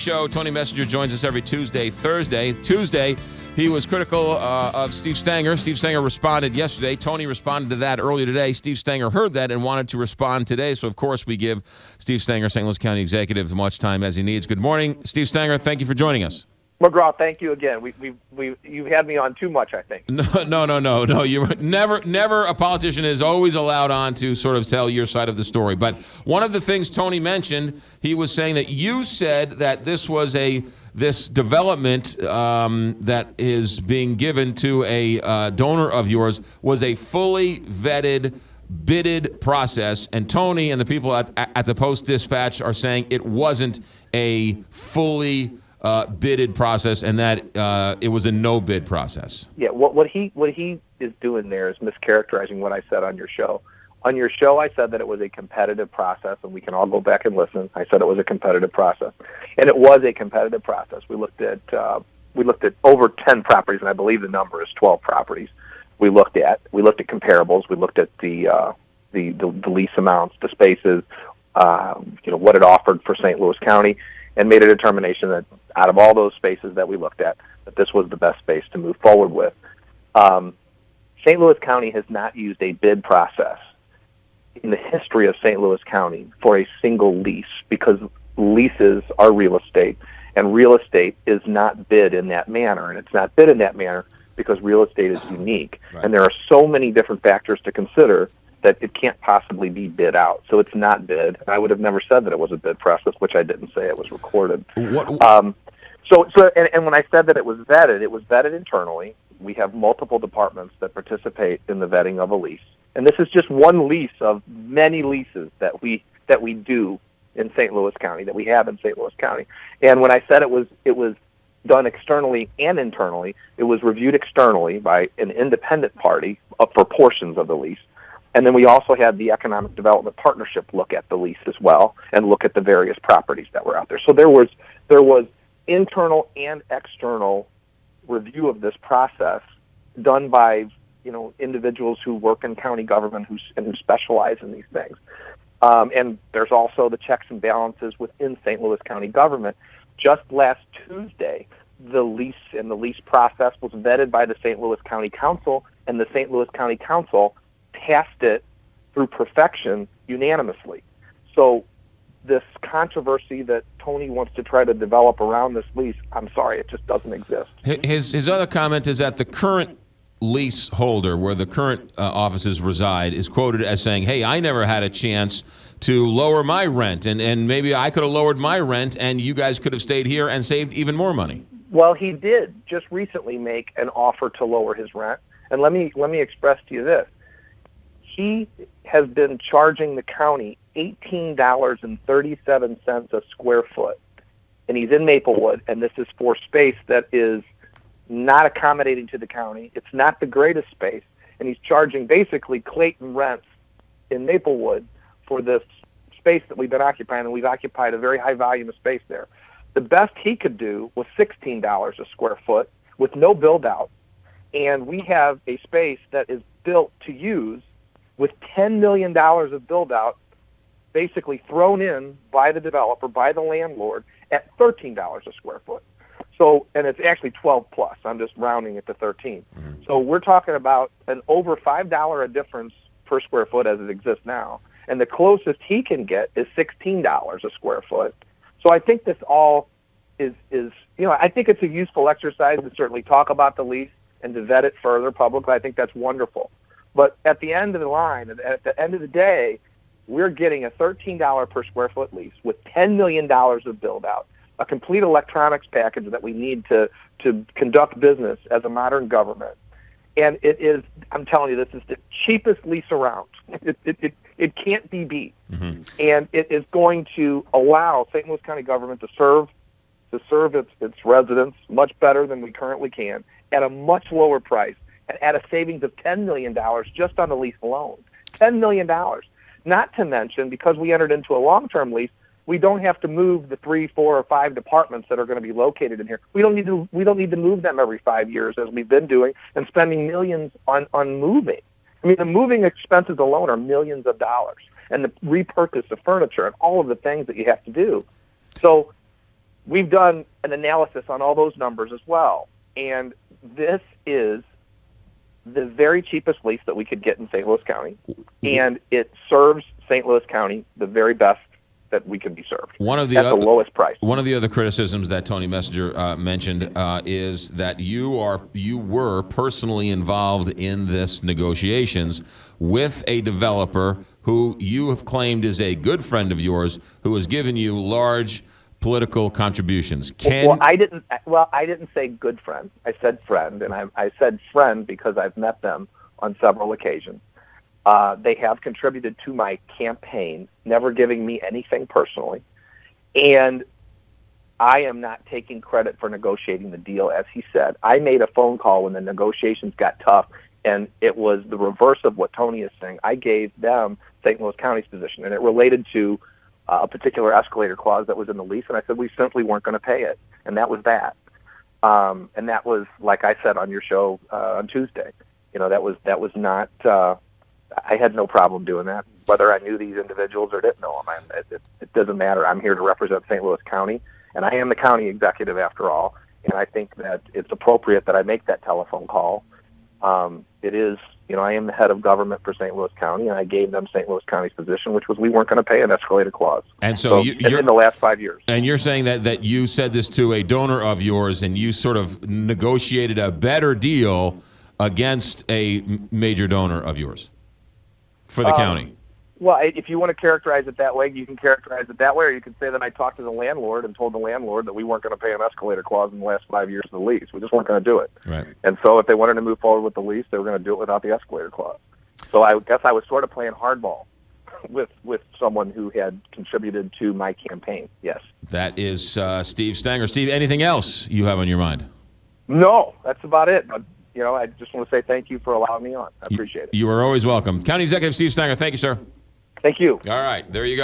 Show. Tony Messenger joins us every Thursday. Tuesday, he was critical of Steve Stenger. Steve Stenger responded yesterday. Tony responded to that earlier today. Steve Stenger heard that and wanted to respond today. So, of course, we give Steve Stenger, St. Louis County Executive, as much time as he needs. Good morning, Steve Stenger. Thank you for joining us. McGraw, thank you again. You've had me on too much, I think. No. You never a politician is always allowed on to sort of tell your side of the story. But one of the things Tony mentioned, he was saying that you said that this development that is being given to a donor of yours was a fully vetted, bidded process, and Tony and the people at the Post-Dispatch are saying it wasn't a fully bidded process, and that it was a no-bid process. Yeah, what he is doing there is mischaracterizing what I said on your show. On your show, I said that it was a competitive process, and we can all go back and listen. I said it was a competitive process, and it was a competitive process. We looked at over 10 properties, and I believe the number is 12 properties. We looked at comparables. We looked at the lease amounts, the spaces, what it offered for St. Louis County, and made a determination that out of all those spaces that we looked at, that this was the best space to move forward with. St. Louis County has not used a bid process in the history of St. Louis County for a single lease, because leases are real estate, and real estate is not bid in that manner. And it's not bid in that manner because real estate is unique. Right. And there are so many different factors to consider that it can't possibly be bid out. So it's not bid. I would have never said that it was a bid process, which I didn't say. It was recorded. So when I said that it was vetted internally. We have multiple departments that participate in the vetting of a lease. And this is just one lease of many leases that we do in St. Louis County, that we have in St. Louis County. And when I said it was done externally and internally, it was reviewed externally by an independent party for portions of the lease. And then we also had the Economic Development Partnership look at the lease as well and look at the various properties that were out there. So there was internal and external review of this process done by individuals who work in county government who specialize in these things. And there's also the checks and balances within St. Louis County government. Just last Tuesday, the lease process was vetted by the St. Louis County Council, and the St. Louis County Council passed it through perfection unanimously. So this controversy that Tony wants to try to develop around this lease, I'm sorry, it just doesn't exist. His other comment is that the current leaseholder, where the current offices reside, is quoted as saying, hey, I never had a chance to lower my rent, and maybe I could have lowered my rent, and you guys could have stayed here and saved even more money. Well, he did just recently make an offer to lower his rent, and let me express to you this. He has been charging the county $18.37 a square foot, and he's in Maplewood, and this is for space that is not accommodating to the county. It's not the greatest space, and he's charging basically Clayton rents in Maplewood for this space that we've been occupying, and we've occupied a very high volume of space there. The best he could do was $16 a square foot with no build-out, and we have a space that is built to use with $10 million of build-out basically thrown in by the developer, by the landlord, at $13 a square foot. So, and it's actually 12 plus. I'm just rounding it to 13. Mm-hmm. So we're talking about an over $5 a difference per square foot as it exists now. And the closest he can get is $16 a square foot. So I think this all is I think it's a useful exercise to certainly talk about the lease and to vet it further publicly. I think that's wonderful. But at the end of the line, at the end of the day, we're getting a $13 per square foot lease with $10 million of build-out, a complete electronics package that we need to conduct business as a modern government. And it is, I'm telling you, this is the cheapest lease around. It can't be beat. Mm-hmm. And it is going to allow St. Louis County government to serve its residents much better than we currently can at a much lower price and at a savings of $10 million just on the lease alone. $10 million. Not to mention, because we entered into a long-term lease, we don't have to move the 3, 4, or 5 departments that are going to be located in here. We don't need to move them every 5 years as we've been doing and spending millions on moving. I mean, the moving expenses alone are millions of dollars, and the repurchase of furniture and all of the things that you have to do. So we've done an analysis on all those numbers as well. And this is the very cheapest lease that we could get in St. Louis County, and it serves St. Louis County the very best that we can be served at the lowest price. One of the other criticisms that Tony Messenger mentioned is that you were personally involved in this negotiations with a developer who you have claimed is a good friend of yours, who has given you large political contributions. I didn't say good friend. I said friend, and I said friend because I've met them on several occasions. They have contributed to my campaign, never giving me anything personally. And I am not taking credit for negotiating the deal, as he said. I made a phone call when the negotiations got tough, and it was the reverse of what Tony is saying. I gave them St. Louis County's position, and it related to a particular escalator clause that was in the lease, and I said we simply weren't going to pay it, and that was that. And that was, like I said on your show on Tuesday, that was not. I had no problem doing that, whether I knew these individuals or didn't know them. It doesn't matter. I'm here to represent St. Louis County, and I am the county executive after all. And I think that it's appropriate that I make that telephone call. It is. I am the head of government for St. Louis County, and I gave them St. Louis County's position, which was we weren't going to pay an escalator clause. And so you're in the last 5 years. And you're saying that you said this to a donor of yours, and you sort of negotiated a better deal against a major donor of yours for the county. Well, if you want to characterize it that way, you can characterize it that way, or you can say that I talked to the landlord and told the landlord that we weren't going to pay an escalator clause in the last 5 years of the lease. We just weren't going to do it. Right. And so if they wanted to move forward with the lease, they were going to do it without the escalator clause. So I guess I was sort of playing hardball with someone who had contributed to my campaign, yes. That is Steve Stenger. Steve, anything else you have on your mind? No, that's about it. But, I just want to say thank you for allowing me on. I appreciate it. You are always welcome. County Executive Steve Stenger, thank you, sir. Thank you. All right, there you go.